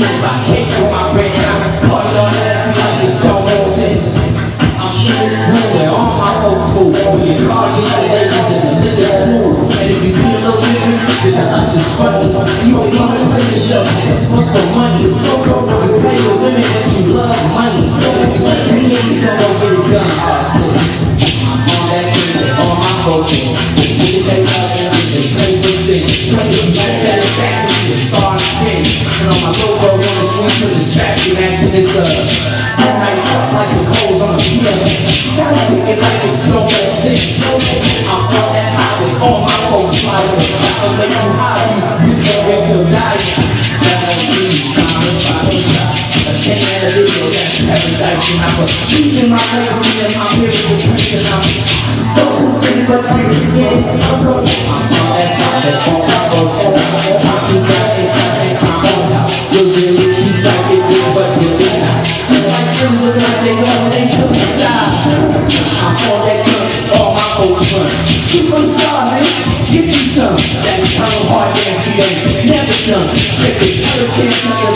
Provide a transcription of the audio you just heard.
if I hate with my red eye. Party on that like it don't make sense. I'm in this room where all my folks move. When you call you the ladies and the liquor smooth. And if you be a little different, then the us is funny. You don't even play yourself just for some money. You pay the women that you love money. If you want to get it done, I'm on that thing with all my folks in. Niggas say nothing, they play for six. Play with my satisfaction, you start spin. And on my logo on the swing for the traction action is all night truck like the coals on the piano. Gotta take it like it don't make sense. I'm on that high with all my folks smiling. I'll make you high, you still get your diet. I can't add a video, that's paradise. And I'm a lead in my legacy and my beautiful person. I'm so insane, but serious. I'm on that high with all my folks. I'm too bad, it's not that I'm on top. You're really, she's like it is, but you're really not. Like friends look like they want, they took the style. I'm on that gun, all my folks run. Shoot from the star, man, give me some. That eternal hard dance we ain't never done. If it's not a chance to get